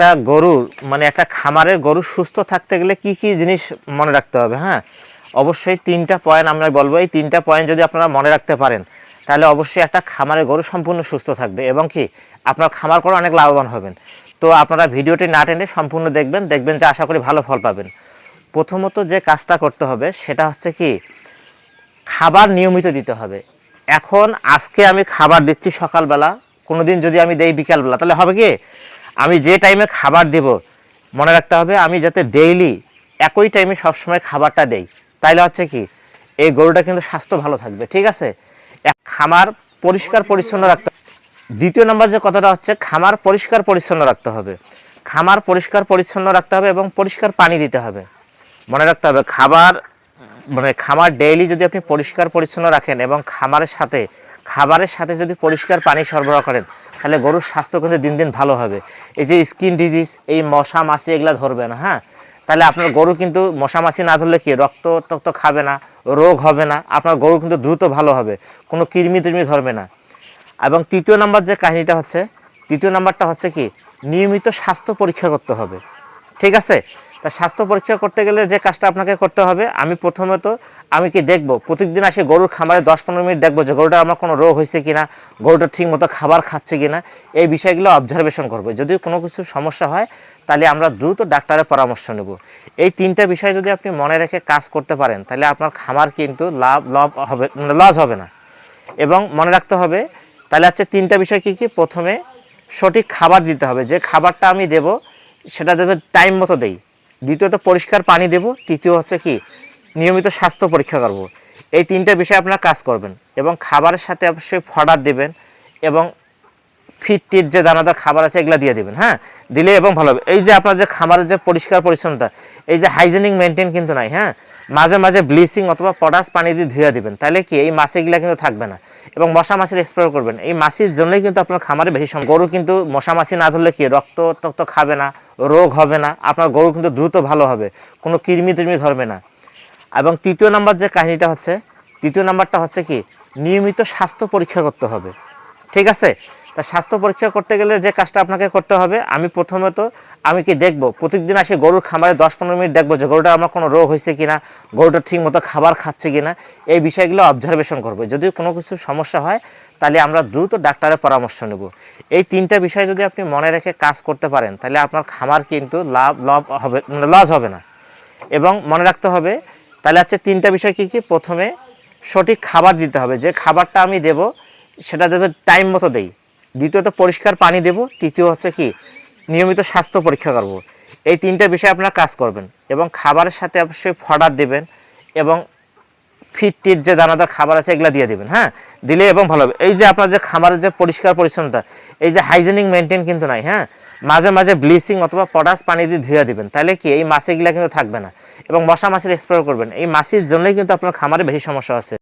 একটা গরুর মানে একটা খামারের গরু সুস্থ থাকতে গেলে কি কি জিনিস মনে রাখতে হবে। হ্যাঁ, অবশ্যই 3টা পয়েন্ট আমরা বলবো। এই 3টা পয়েন্ট যদি আপনারা মনে রাখতে পারেন তাহলে অবশ্যই একটা খামারের গরু সম্পূর্ণ সুস্থ থাকবে এবং কি আপনার খামার করে অনেক লাভবান হবেন। তো আপনারা ভিডিওটি না টেনে সম্পূর্ণ দেখবেন, দেখবেন যে আশা করি ভালো ফল পাবেন। প্রথমত যে কাজটা করতে হবে সেটা হচ্ছে কি খাবার নিয়মিত দিতে হবে। এখন আজকে আমি খাবার দিচ্ছি সকালবেলা, কোনোদিন যদি আমি দেই বিকালবেলা, তাহলে হবে কি আমি যে টাইমে খাবার দেব মনে রাখতে হবে আমি যাতে ডেইলি একই টাইমে সবসময় খাবারটা দেই, তাইলে হচ্ছে কি এই গরুটা কিন্তু স্বাস্থ্য ভালো থাকবে। ঠিক আছে, খামার পরিষ্কার পরিচ্ছন্ন রাখতে। দ্বিতীয় নম্বর যে কথাটা হচ্ছে খামার পরিষ্কার পরিচ্ছন্ন রাখতে হবে। খামার পরিষ্কার পরিচ্ছন্ন রাখতে হবে এবং পরিষ্কার পানি দিতে হবে। মনে রাখতে হবে খামার ডেইলি যদি আপনি পরিষ্কার পরিচ্ছন্ন রাখেন এবং খাবারের সাথে যদি পরিষ্কার পানি সরবরাহ করেন তাহলে গরুর স্বাস্থ্য কিন্তু দিন দিন ভালো হবে। এই যে স্কিন ডিজিজ, এই মশা মাছি এগুলা ধরবে না। হ্যাঁ, তাহলে আপনার গরু কিন্তু মশা মাছি না ধরলে কি রক্ত খাবে না, রোগ হবে না, আপনার গরু কিন্তু দ্রুত ভালো হবে, কোনো কৃমি ধরবে না। এবং তৃতীয় নাম্বারটা হচ্ছে কি নিয়মিত স্বাস্থ্য পরীক্ষা করতে হবে। ঠিক আছে, তা স্বাস্থ্য পরীক্ষা করতে গেলে যে কাজটা আপনাকে করতে হবে, আমি কি দেখবো প্রত্যেকদিন আসে গরুর খামারে 10-15 মিনিট দেখবো যে গরুটা আমার কোনো রোগ হয়েছে কিনা, গরুটা ঠিক মতো খাবার খাচ্ছে কিনা, এই বিষয়গুলো অবজারভেশন করবো। যদি কোনো কিছু সমস্যা হয় তাহলে আমরা দ্রুত ডাক্তারের পরামর্শ নেব। এই 3টা বিষয় যদি আপনি মনে রেখে কাজ করতে পারেন তাহলে আপনার খামার কিন্তু লস হবে না। এবং মনে রাখতে হবে তাহলে হচ্ছে 3টা বিষয় কি কি, প্রথমে সঠিক খাবার দিতে হবে, যে খাবারটা আমি দেব সেটা যাতে টাইম মতো দেই। দ্বিতীয়ত পরিষ্কার পানি দেব। তৃতীয় হচ্ছে কি নিয়মিত স্বাস্থ্য পরীক্ষা করব। এই 3টা বিষয়ে আপনারা কাজ করবেন এবং খাবারের সাথে অবশ্যই ফডার দেবেন এবং ফিট যে দানাদার খাবার আছে এগুলা দিয়ে দেবেন। হ্যাঁ, দিলে এবং ভালো হবে। এই যে আপনার যে খামারের যে পরিষ্কার পরিচ্ছন্নতা, এই যে হাইজেনিক মেনটেন কিন্তু নাই। হ্যাঁ, মাঝে মাঝে ব্লিচিং অথবা পটাশ পানি দিয়ে ধুয়ে দিবেন, তাহলে কি এই মাছিগুলা কিন্তু থাকবে না। এবং মশা মাছির স্প্রে করবেন, এই মাছির জন্যই কিন্তু আপনার খামারে বেশি গরু কিন্তু মশা মাছি না ধরলে কি রক্ত খাবে না, রোগ হবে না, আপনার গরু কিন্তু দ্রুত ভালো হবে, কোনো কৃমি ধরবে না। এবং তৃতীয় নাম্বারটা হচ্ছে কি নিয়মিত স্বাস্থ্য পরীক্ষা করতে হবে। ঠিক আছে, তা স্বাস্থ্য পরীক্ষা করতে গেলে যে কাজটা আপনাকে করতে হবে, আমি কি দেখবো প্রত্যেকদিন আসে গরুর খামারে 10-15 মিনিট দেখবো যে গরুটা আমার কোনো রোগ হয়েছে কিনা, গরুটা ঠিক মতো খাবার খাচ্ছে কিনা, এই বিষয়গুলো অবজারভেশন করবো। যদি কোনো কিছু সমস্যা হয় তাহলে আমরা দ্রুত ডাক্তারের পরামর্শ নেব। এই 3টা বিষয় যদি আপনি মনে রেখে কাজ করতে পারেন তাহলে আপনার খামার কিন্তু লস হবে না। এবং মনে রাখতে হবে তাহলে হচ্ছে 3টা বিষয় কি কি, প্রথমে সঠিক খাবার দিতে হবে, যে খাবারটা আমি দেব সেটা যাতে টাইম মতো দেই। দ্বিতীয়ত পরিষ্কার পানি দেব। তৃতীয় হচ্ছে কি নিয়মিত স্বাস্থ্য পরীক্ষা করব। এই 3টা বিষয়ে আপনারা কাজ করবেন এবং খাবারের সাথে অবশ্যই ফডার দেবেন এবং ফিট যে দানাদার খাবার আছে এগুলা দিয়ে দেবেন। হ্যাঁ, দিলে এবং ভালো হবে। এই যে আপনার যে খামারের যে পরিষ্কার পরিচ্ছন্নতা, এই যে হাইজেনিক মেনটেন কিন্তু নাই। হ্যাঁ, মাঝে মাঝে ব্লিচিং অথবা পটাশ পানি দিয়ে ধুয়ে দিবেন, তাহলে কি এই মাছিগুলা কিন্তু থাকবে না। এবং মশা মাছির স্প্রে করবেন, এই মাছির জন্যই কিন্তু আপনার খামারে বেশি সমস্যা আছে।